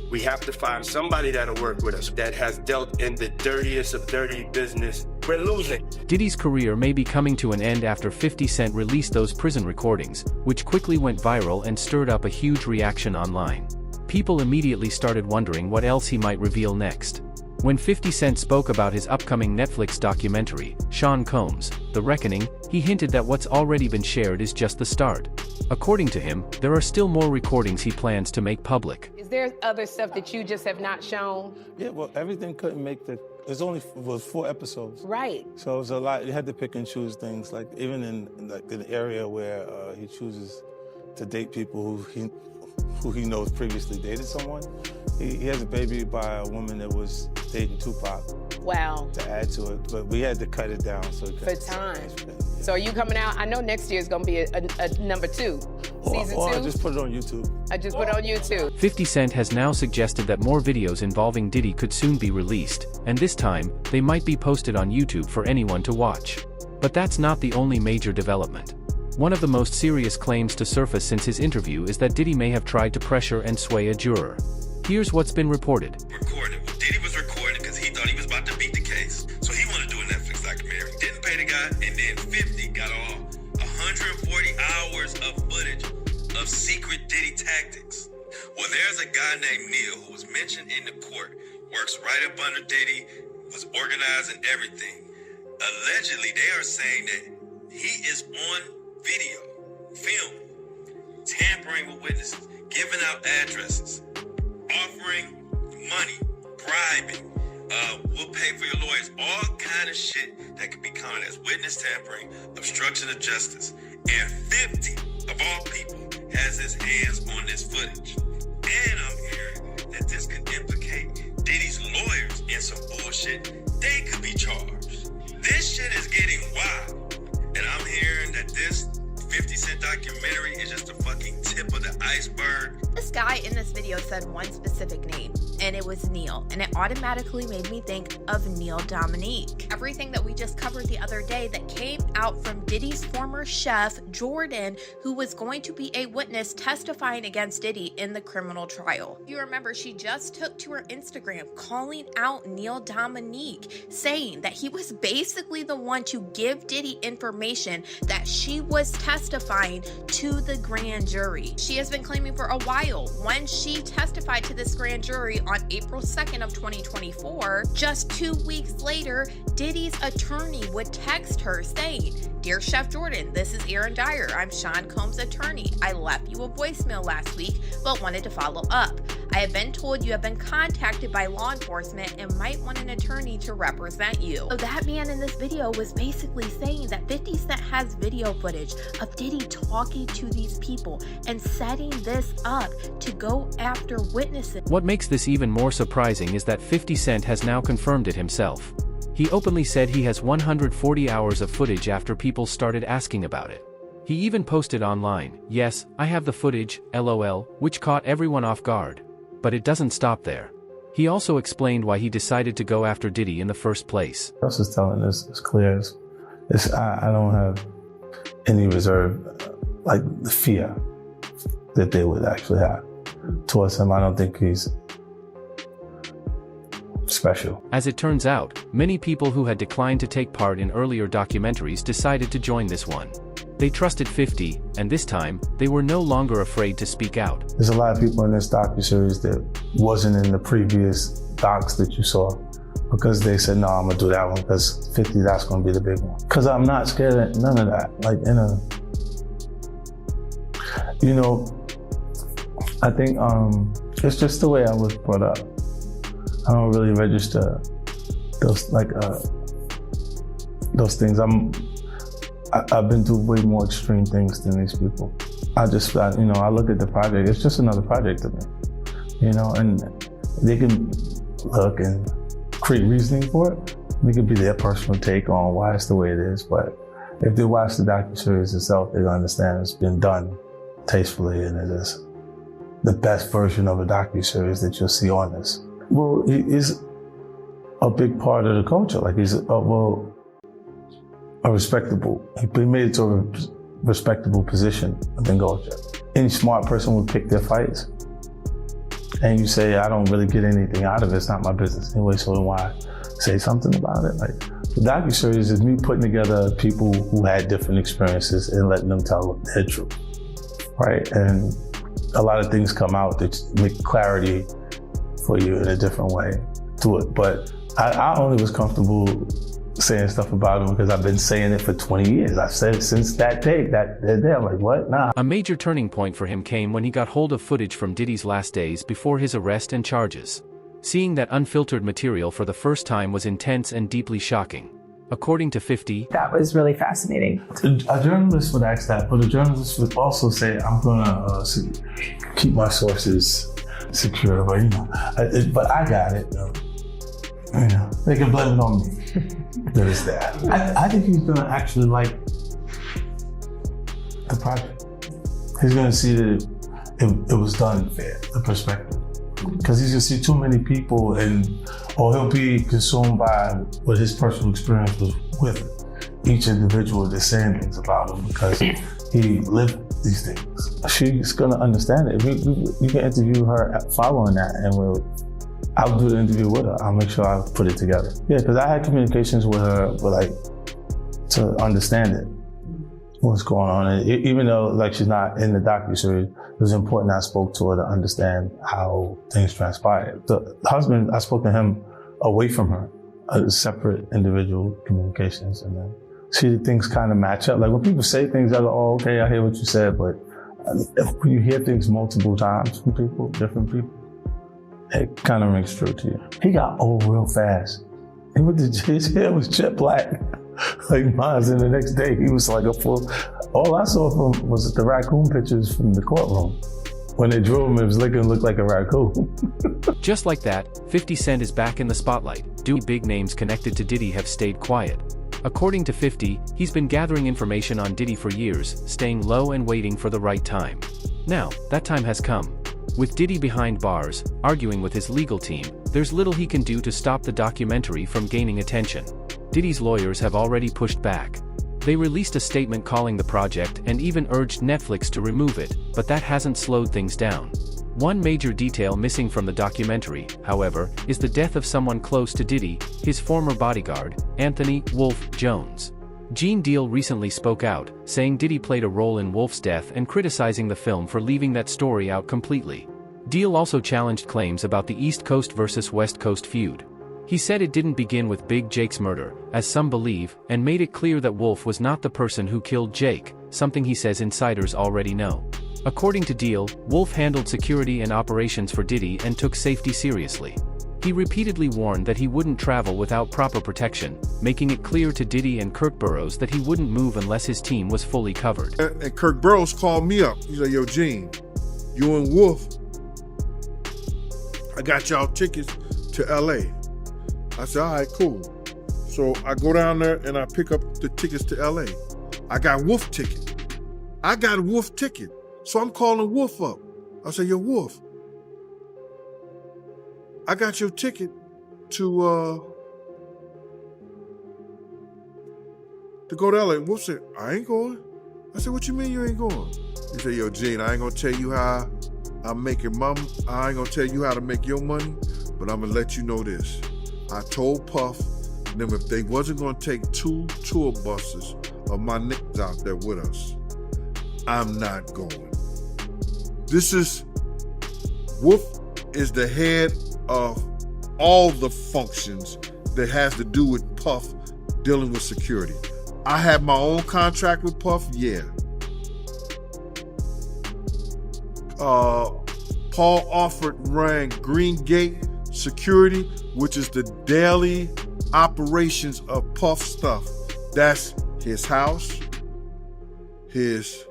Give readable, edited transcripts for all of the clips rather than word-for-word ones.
We have to find somebody that'll work with us that has dealt in the dirtiest of dirty business. We're losing. Diddy's career may be coming to an end after 50 Cent released those prison recordings, which quickly went viral and stirred up a huge reaction online. People immediately started wondering what else he might reveal next. When 50 Cent spoke about his upcoming Netflix documentary, Sean Combs, The Reckoning, he hinted that what's already been shared is just the start. According to him, there are still more recordings he plans to make public. Is there other stuff that you just have not shown? Yeah, well, everything couldn't make it was 4 episodes. Right. So it was a lot. You had to pick and choose things, like even in an area where he chooses to date people who he knows previously dated someone. He has a baby by a woman that was dating Tupac. Wow. To add to it, but we had to cut it down so for time. So are you coming out? I know next year is going to be a number 2. Season 2? I just put it on YouTube. I just put it on YouTube. 50 Cent has now suggested that more videos involving Diddy could soon be released, and this time, they might be posted on YouTube for anyone to watch. But that's not the only major development. One of the most serious claims to surface since his interview is that Diddy may have tried to pressure and sway a juror. Here's what's been reported. Recorded. Well, Diddy was recording because he thought he was about to beat the case. So he wanted to do a Netflix documentary. Didn't pay the guy, and then 50 got all 140 hours of footage of secret Diddy tactics. Well, there's a guy named Neil who was mentioned in the court, works right up under Diddy, was organizing everything. Allegedly, they are saying that he is on video, film, tampering with witnesses, giving out addresses, offering money, bribing, we'll pay for your lawyers, all kind of shit that could be counted as witness tampering, obstruction of justice. And 50, of all people, has his hands on this footage. And I'm hearing that this could implicate Diddy's lawyers in some bullshit. They could be charged. This shit is getting wild. And I'm hearing that this 50 Cent documentary is just the fucking tip of the iceberg. This guy in this video said one specific name, and it was Neil, and it automatically made me think of Neil Dominique. Everything that we just covered the other day that came out from Diddy's former chef, Jordan, who was going to be a witness testifying against Diddy in the criminal trial. If you remember, she just took to her Instagram calling out Neil Dominique, saying that he was basically the one to give Diddy information that she was testifying to the grand jury. She has been claiming for a while, when she testified to this grand jury on April 2nd of 2024, just 2 weeks later, Diddy's attorney would text her saying, "Dear Chef Jordan, this is Aaron Dyer. I'm Sean Combs' attorney. I left you a voicemail last week, but wanted to follow up. I have been told you have been contacted by law enforcement and might want an attorney to represent you." So that man in this video was basically saying that 50 Cent has video footage of Diddy talking to these people and setting this up to go after witnesses. What makes this even more surprising is that 50 Cent has now confirmed it himself. He openly said he has 140 hours of footage after people started asking about it. He even posted online, "Yes, I have the footage, LOL," which caught everyone off guard. But it doesn't stop there. He also explained why he decided to go after Diddy in the first place. What else is telling us as clear as I don't have any reserve, like the fear that they would actually have towards him. I don't think he's special. As it turns out, many people who had declined to take part in earlier documentaries decided to join this one. They trusted 50, and this time, they were no longer afraid to speak out. There's a lot of people in this docuseries that wasn't in the previous docs that you saw because they said, "No, I'm gonna do that one because 50, that's gonna be the big one." Because I'm not scared of none of that. Like, I think it's just the way I was brought up. I don't really register those things. I've been through way more extreme things than these people. I look at the project, it's just another project to me, and they can look and create reasoning for it. It could be their personal take on why it's the way it is, but if they watch the docuseries itself, they'll understand it's been done tastefully and it is the best version of a docuseries that you'll see on this. Well, he is a big part of the culture. Like he's he made it to a respectable position within culture. Any smart person would pick their fights. and you say, I don't really get anything out of it, it's not my business anyway, so then why say something about it? Like, the docuseries is me putting together people who had different experiences and letting them tell their truth, right? And a lot of things come out that make clarity for you in a different way to it. But I only was comfortable saying stuff about him because I've been saying it for 20 years. I've said it since that day, I'm like, what? Nah. A major turning point for him came when he got hold of footage from Diddy's last days before his arrest and charges. Seeing that unfiltered material for the first time was intense and deeply shocking. According to 50, that was really fascinating. A journalist would ask that, but a journalist would also say, I'm gonna keep my sources secure, but but I got it. They can blame it on me. There's that. I think he's gonna actually like the project. He's gonna see that it was done fair, the perspective. Because he's gonna see too many people or he'll be consumed by what his personal experience was with each individual that's saying things about him because he lived these things. She's gonna understand it. You can interview her following that, and I'll do the interview with her. I'll make sure I put it together. Yeah, because I had communications with her, to understand it, what's going on. And even though she's not in the docuseries, it was important I spoke to her to understand how things transpired. The husband, I spoke to him away from her, separate individual communications, and then see things kind of match up. Like when people say things, I go, oh, okay, I hear what you said, but when you hear things multiple times from people, different people, it kind of rings true to you. He got old real fast. His hair was jet black, like mine, and the next day he was like a full. All I saw from him was the raccoon pictures from the courtroom. When they drew him, it was looked like a raccoon. Just like that, 50 Cent is back in the spotlight. Big names connected to Diddy have stayed quiet. According to 50, he's been gathering information on Diddy for years, staying low and waiting for the right time. Now, that time has come. With Diddy behind bars, arguing with his legal team, there's little he can do to stop the documentary from gaining attention. Diddy's lawyers have already pushed back. They released a statement calling the project and even urged Netflix to remove it, but that hasn't slowed things down. One major detail missing from the documentary, however, is the death of someone close to Diddy, his former bodyguard, Anthony "Wolf" Jones. Gene Deal recently spoke out, saying Diddy played a role in Wolf's death and criticizing the film for leaving that story out completely. Deal also challenged claims about the East Coast versus West Coast feud. He said it didn't begin with Big Jake's murder, as some believe, and made it clear that Wolf was not the person who killed Jake, something he says insiders already know. According to Deal, Wolf handled security and operations for Diddy and took safety seriously. He repeatedly warned that he wouldn't travel without proper protection, making it clear to Diddy and Kirk Burrows that he wouldn't move unless his team was fully covered. And Kirk Burrows called me up. He's like, yo, Gene, you and Wolf, I got y'all tickets to LA. I said, all right, cool. So I go down there and I pick up the tickets to LA. I got Wolf ticket. I got a Wolf ticket. So I'm calling Wolf up. I said, yo, Wolf, I got your ticket to go to LA. Wolf said, I ain't going. I said, what you mean you ain't going? He said, yo, Gene, I ain't gonna tell you how I'm making I ain't gonna tell you how to make your money, but I'm gonna let you know this. I told Puff them if they wasn't gonna take 2 tour buses of my niggas out there with us, I'm not going. Wolf is the head of all the functions that has to do with Puff dealing with security. I have my own contract with Puff, yeah. Paul Alford ran Green Gate Security, which is the daily operations of Puff stuff. That's his house, his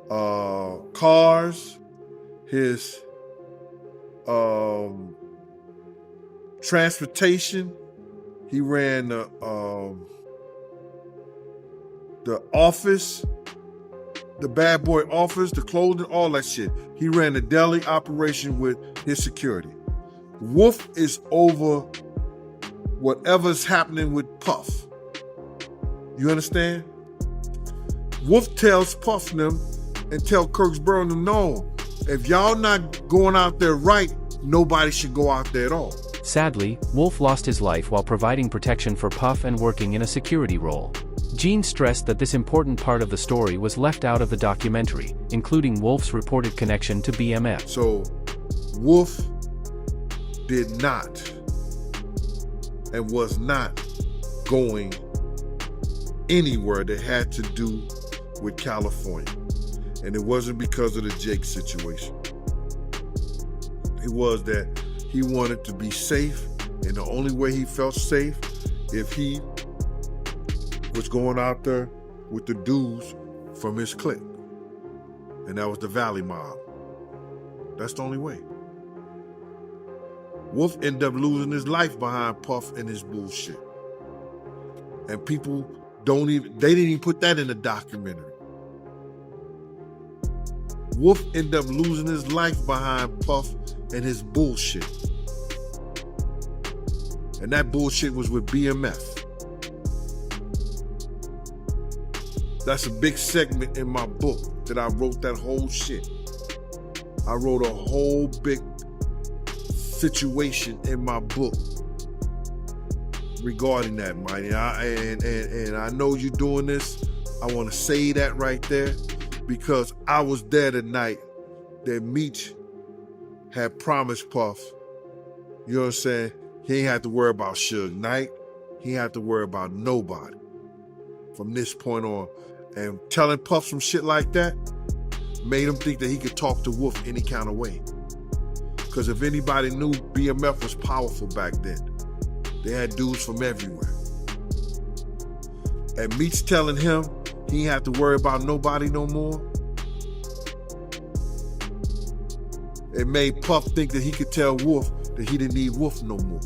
cars, his transportation. He ran the office, the bad boy office, the clothing, all that shit. He ran the daily operation with his security. Wolf is over whatever's happening with Puff. You understand? Wolf tells Puff them and tell Kirk Burrows them, no, if y'all not going out there right, nobody should go out there at all. Sadly, Wolf lost his life while providing protection for Puff and working in a security role. Gene stressed that this important part of the story was left out of the documentary, including Wolf's reported connection to BMF. So, Wolf did not and was not going anywhere that had to do with California. And it wasn't because of the Jake situation. It was that he wanted to be safe, and the only way he felt safe if he was going out there with the dudes from his clique. And that was the Valley Mob. That's the only way. Wolf ended up losing his life behind Puff and his bullshit. And people they didn't even put that in the documentary. Wolf ended up losing his life behind Puff and his bullshit. And that bullshit was with BMF. That's a big segment in my book that I wrote that whole shit. I wrote a whole big situation in my book regarding that, Mighty. And I know you're doing this. I want to say that right there because I was there the night that Meech had promised Puff, you know what I'm saying? He ain't had to worry about Suge Knight. He ain't had to worry about nobody from this point on. And telling Puff some shit like that made him think that he could talk to Wolf any kind of way. Because if anybody knew, BMF was powerful back then. They had dudes from everywhere. And Meech telling him he ain't have to worry about nobody no more, it made Puff think that he could tell Wolf that he didn't need Wolf no more.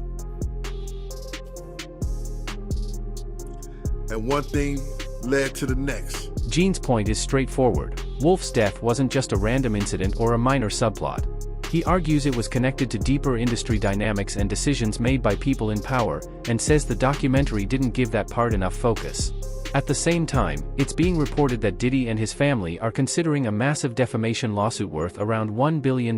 And one thing led to the next. Gene's point is straightforward. Wolf's death wasn't just a random incident or a minor subplot. He argues it was connected to deeper industry dynamics and decisions made by people in power, and says the documentary didn't give that part enough focus. At the same time, it's being reported that Diddy and his family are considering a massive defamation lawsuit worth around $1 billion,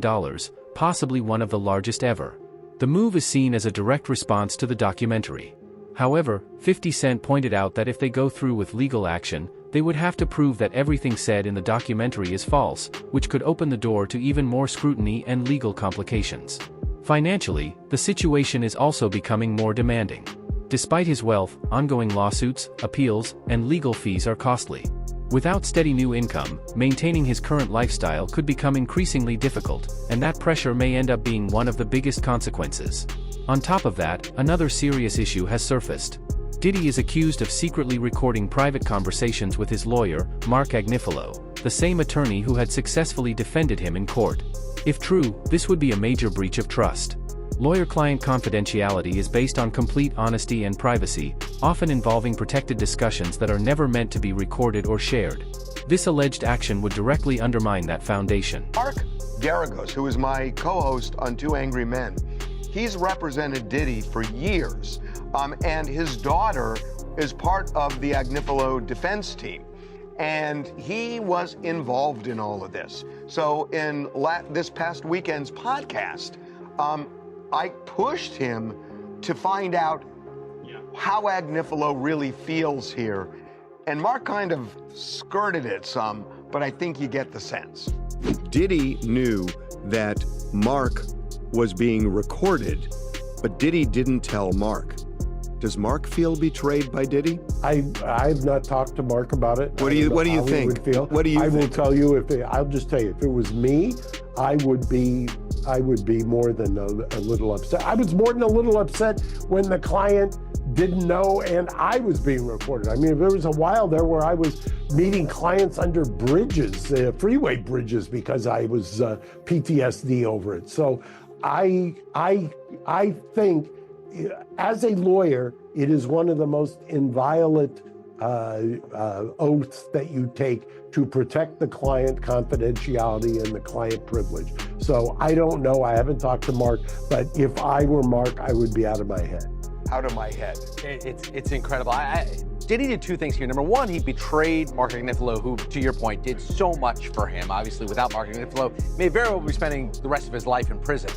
possibly one of the largest ever. The move is seen as a direct response to the documentary. However, 50 Cent pointed out that if they go through with legal action, they would have to prove that everything said in the documentary is false, which could open the door to even more scrutiny and legal complications. Financially, the situation is also becoming more demanding. Despite his wealth, ongoing lawsuits, appeals, and legal fees are costly. Without steady new income, maintaining his current lifestyle could become increasingly difficult, and that pressure may end up being one of the biggest consequences. On top of that, another serious issue has surfaced. Diddy is accused of secretly recording private conversations with his lawyer, Mark Agnifilo, the same attorney who had successfully defended him in court. If true, this would be a major breach of trust. Lawyer-client confidentiality is based on complete honesty and privacy, often involving protected discussions that are never meant to be recorded or shared. This alleged action would directly undermine that foundation. Mark Garagos, who is my co-host on Two Angry Men, he's represented Diddy for years, and his daughter is part of the Agnifilo defense team. And he was involved in all of this. So in this past weekend's podcast, I pushed him to find out how Agnifilo really feels here. And Mark kind of skirted it some, but I think you get the sense. Diddy knew that Mark was being recorded, but Diddy didn't tell Mark. Does Mark feel betrayed by Diddy? I've not talked to Mark about it. What do you think? What do you think? I will tell you, I'll just tell you, if it was me, I would be more than a little upset. I was more than a little upset when the client didn't know and I was being recorded. I mean, there was a while there where I was meeting clients under bridges, freeway bridges, because I was PTSD over it. So I think, as a lawyer, it is one of the most inviolate oaths that you take to protect the client confidentiality and the client privilege. So I don't know, I haven't talked to Mark, but if I were Mark, I would be out of my head. Out of my head. It's incredible. Diddy did two things here. Number one, he betrayed Mark Agnifilo, who, to your point, did so much for him. Obviously, without Mark Agnifilo, may very well be spending the rest of his life in prison.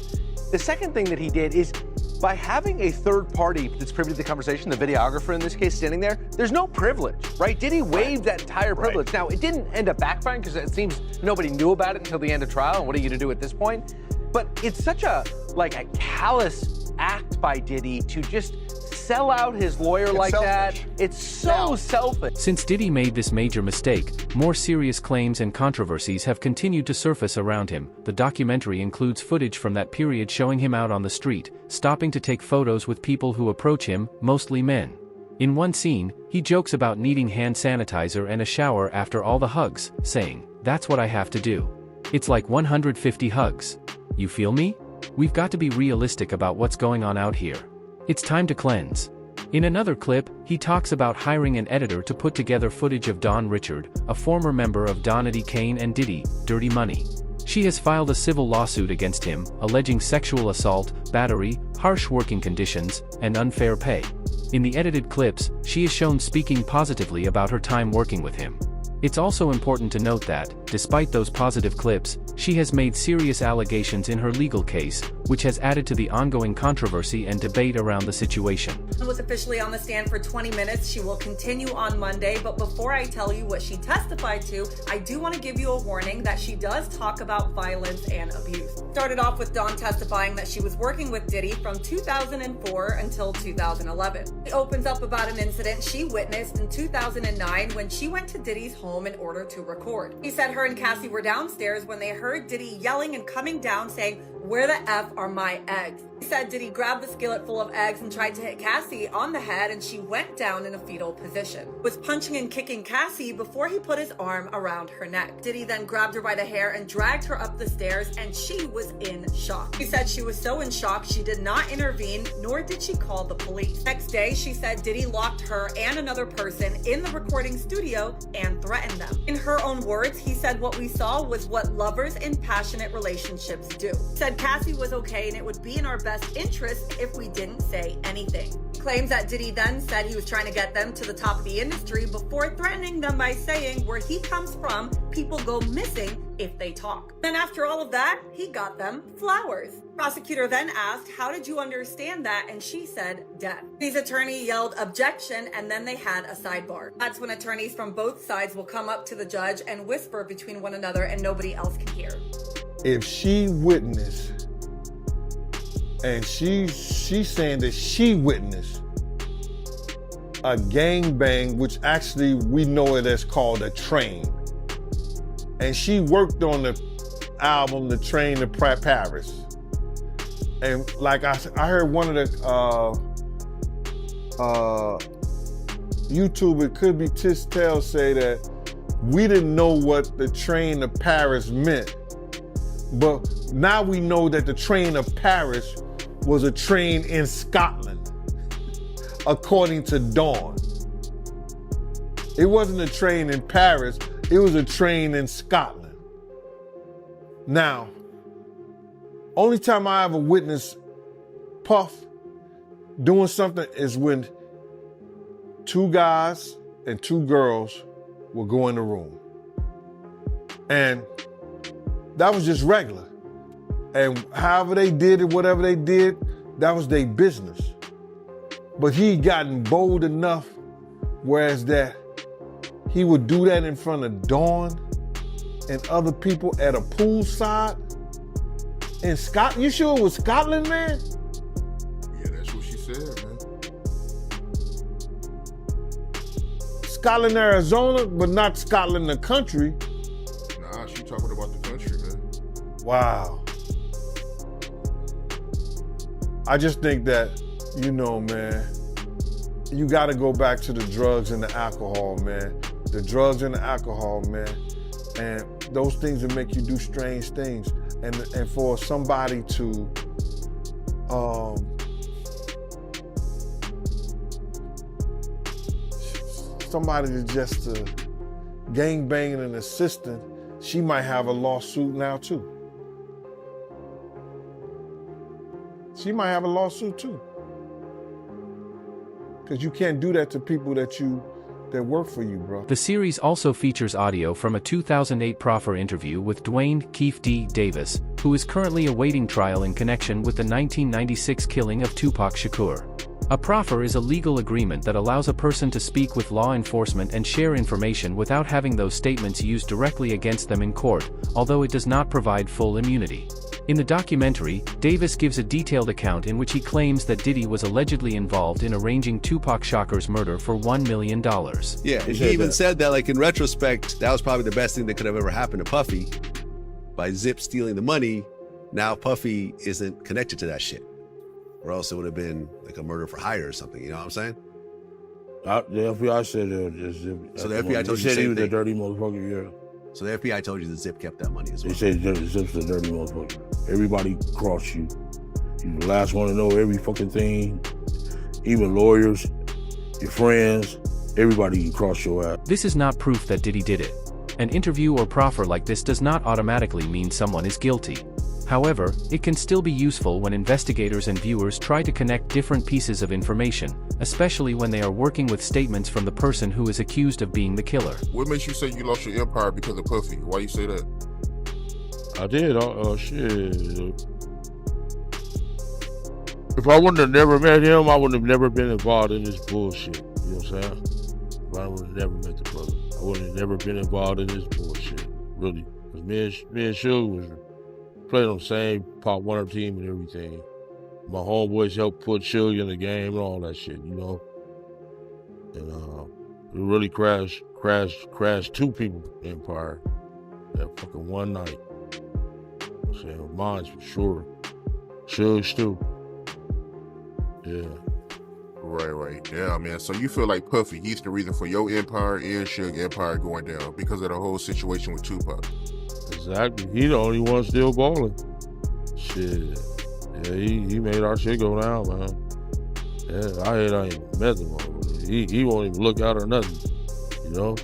The second thing that he did is, by having a third party that's privy to the conversation, the videographer in this case standing there, there's no privilege, right? Diddy waived that entire privilege. Right. Now, it didn't end up backfiring because it seems nobody knew about it until the end of trial, and what are you gonna do at this point? But it's such a callous act by Diddy to just sell out his lawyer like that. It's so selfish. Since Diddy made this major mistake, more serious claims and controversies have continued to surface around him. The documentary includes footage from that period showing him out on the street, stopping to take photos with people who approach him, mostly men. In one scene, he jokes about needing hand sanitizer and a shower after all the hugs, saying, "That's what I have to do. It's like 150 hugs. You feel me? We've got to be realistic about what's going on out here. It's time to cleanse." In another clip, he talks about hiring an editor to put together footage of Dawn Richard, a former member of Donity Kane and Diddy, Dirty Money. She has filed a civil lawsuit against him, alleging sexual assault, battery, harsh working conditions, and unfair pay. In the edited clips, she is shown speaking positively about her time working with him. It's also important to note that, despite those positive clips, she has made serious allegations in her legal case, which has added to the ongoing controversy and debate around the situation. Was officially on the stand for 20 minutes. She will continue on Monday, but before I tell you what she testified to, I do want to give you a warning that she does talk about violence and abuse. Started off with Dawn testifying that she was working with Diddy from 2004 until 2011. She opens up about an incident she witnessed in 2009 when she went to Diddy's home in order to record. He said her and Cassie were downstairs when they heard Diddy yelling and coming down saying, "Where the F are my eggs?" He said Diddy grabbed the skillet full of eggs and tried to hit Cassie on the head, and she went down in a fetal position. Was punching and kicking Cassie before he put his arm around her neck. Diddy then grabbed her by the hair and dragged her up the stairs, and she was in shock. She said she was so in shock she did not intervene, nor did she call the police. Next day, she said Diddy locked her and another person in the recording studio and threatened them. In her own words, he said what we saw was what lovers in passionate relationships do. He said Cassie was okay and it would be in our best interest if we didn't say anything. He claims that Diddy then said he was trying to get them to the top of the industry before threatening them by saying where he comes from, people go missing if they talk. Then after all of that, he got them flowers. Prosecutor then asked, "How did you understand that?" And she said, "Death." His attorney yelled objection, and then they had a sidebar. That's when attorneys from both sides will come up to the judge and whisper between one another and nobody else can hear. If she witnessed, and she's saying that she witnessed a gangbang, which actually we know it as called a train. And she worked on the album, The Train to Paris. And like I heard one of the YouTube, it could be Tistel, say that we didn't know what the train to Paris meant. But now we know that the train of Paris was a train in Scotland, according to Dawn. It wasn't a train in Paris, it was a train in Scotland. Now, only time I ever witnessed Puff doing something is when two guys and two girls will go in the room. And that was just regular. And however they did it, whatever they did, that was their business. But he gotten bold enough, whereas that he would do that in front of Dawn and other people at a poolside in Scotland. You sure it was Scotland, man? Yeah, that's what she said, man. Scotland, Arizona, but not Scotland, the country. Nah, she talking about the country, man. Wow. I just think that, you know, man, you got to go back to the drugs and the alcohol, man. The drugs and the alcohol, man. And those things that make you do strange things. And for somebody to just gangbanging an assistant, she might have a lawsuit now too. She might have a lawsuit too. Because you can't do that to people that work for you, bro. The series also features audio from a 2008 proffer interview with Dwayne Keefe D. Davis, who is currently awaiting trial in connection with the 1996 killing of Tupac Shakur. A proffer is a legal agreement that allows a person to speak with law enforcement and share information without having those statements used directly against them in court, although it does not provide full immunity. In the documentary, Davis gives a detailed account in which he claims that Diddy was allegedly involved in arranging Tupac Shakur's murder for $1 million. Yeah, he even said that, like, in retrospect, that was probably the best thing that could have ever happened to Puffy. By Zip stealing the money, now Puffy isn't connected to that shit. Or else it would have been like a murder for hire or something, you know what I'm saying? The FBI said Zip. So the FBI told you they said the he same was thing. a dirty motherfucker, yeah. So the FBI told you that Zip kept that money as well. They said Zip's a dirty motherfucker. Everybody crossed you. You're the last one to know every fucking thing. Even lawyers, your friends, everybody can cross your ass. This is not proof that Diddy did it. An interview or proffer like this does not automatically mean someone is guilty. However, it can still be useful when investigators and viewers try to connect different pieces of information, especially when they are working with statements from the person who is accused of being the killer. What makes you say you lost your empire because of Puffy? Why you say that? I did. Shit. If I wouldn't have never met him, I would have never been involved in this bullshit. You know what I'm saying? If I would have never met the brother, I would have never been involved in this bullshit. Really. Because me and Suge was playing on the same Pop Warner team and everything. My homeboys helped put Suge in the game and all that shit, you know? And it really crashed two people's empire that fucking one night. I'm saying, mine's for sure. Suge's too. Yeah. Right. Yeah, man. So you feel like Puffy, he's the reason for your empire and Suge empire going down because of the whole situation with Tupac. Exactly. He the only one still balling. Shit. Yeah, he made our shit go down, man. Yeah, I ain't met him. He won't even look out or nothing, you know?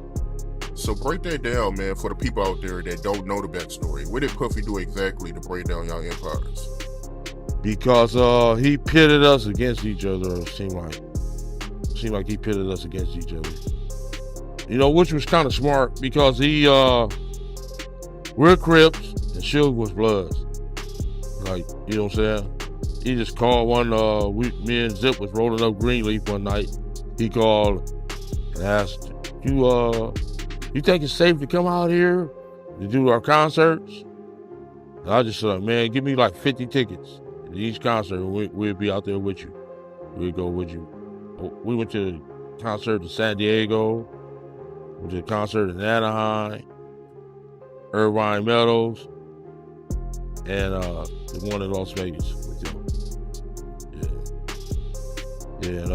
So break that down, man, for the people out there that don't know the backstory. What did Puffy do exactly to break down y'all empires? Because he pitted us against each other, it seemed like he pitted us against each other. You know, which was kind of smart because we're Crips and Suge was Bloods. Like, you know what I'm saying? He just called me and Zip was rolling up Greenleaf one night. He called and asked, you think it's safe to come out here to do our concerts? And I just said, man, give me like 50 tickets to each concert and we'll be out there with you. We'll go with you. We went to the concert in San Diego, went to the concert in Anaheim, Irvine Meadows, and the one in Las Vegas with them. Yeah.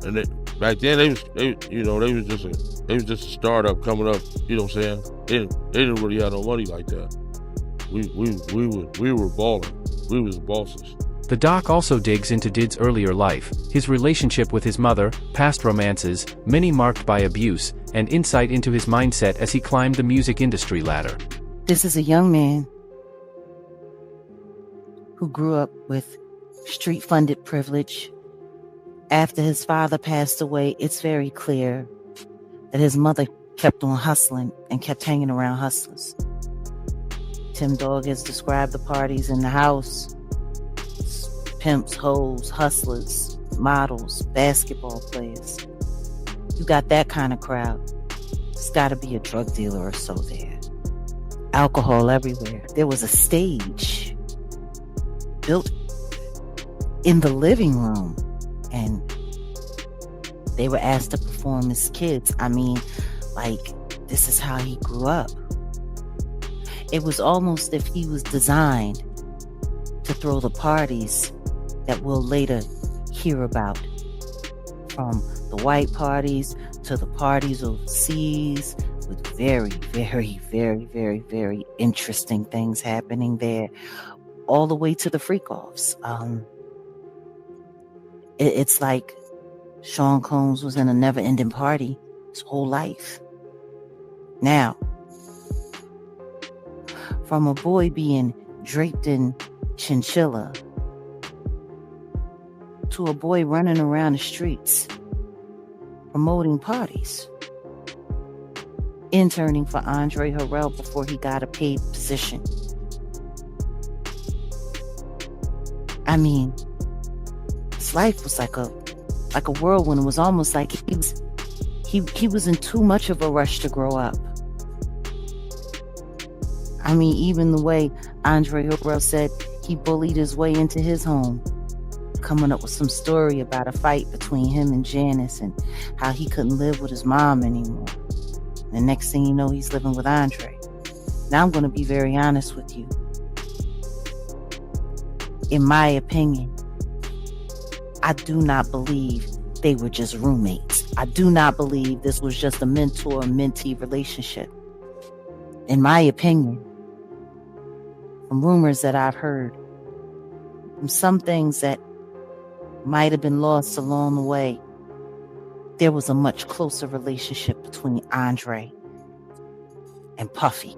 And back then they was just a startup coming up. You know what I'm saying? They didn't really have no money like that. We were balling. We was the bosses. The doc also digs into Did's earlier life, his relationship with his mother, past romances, many marked by abuse, and insight into his mindset as he climbed the music industry ladder. This is a young man who grew up with street-funded privilege. After his father passed away, it's very clear that his mother kept on hustling and kept hanging around hustlers. Tim Dog has described the parties in the house: pimps, hoes, hustlers, models, basketball players. You got that kind of crowd. There's got to be a drug dealer or so there. Alcohol everywhere. There was a stage built in the living room, and they were asked to perform as kids. I mean, like, this is how he grew up. It was almost if he was designed to throw the parties that we'll later hear about, from the white parties to the parties overseas, with very, very, very, very, very interesting things happening there, all the way to the freak-offs. It's like Sean Combs was in a never-ending party his whole life. Now, from a boy being draped in chinchilla to a boy running around the streets promoting parties, interning for Andre Harrell before he got a paid position I mean, his life was like a whirlwind. It was almost like he was in too much of a rush to grow up. I mean, even the way Andre Harrell said he bullied his way into his home, coming up with some story about a fight between him and Janice and how he couldn't live with his mom anymore. The next thing you know, he's living with Andre. Now, I'm going to be very honest with you. In my opinion, I do not believe they were just roommates. I do not believe this was just a mentor-mentee relationship. In my opinion, from rumors that I've heard, from some things that might have been lost along the way, there was a much closer relationship between Andre and Puffy.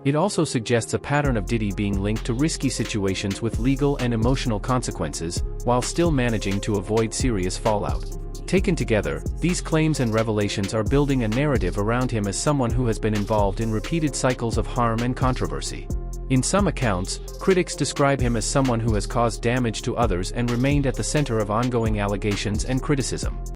It also suggests a pattern of Diddy being linked to risky situations with legal and emotional consequences, while still managing to avoid serious fallout. Taken together, these claims and revelations are building a narrative around him as someone who has been involved in repeated cycles of harm and controversy. In some accounts, critics describe him as someone who has caused damage to others and remained at the center of ongoing allegations and criticism.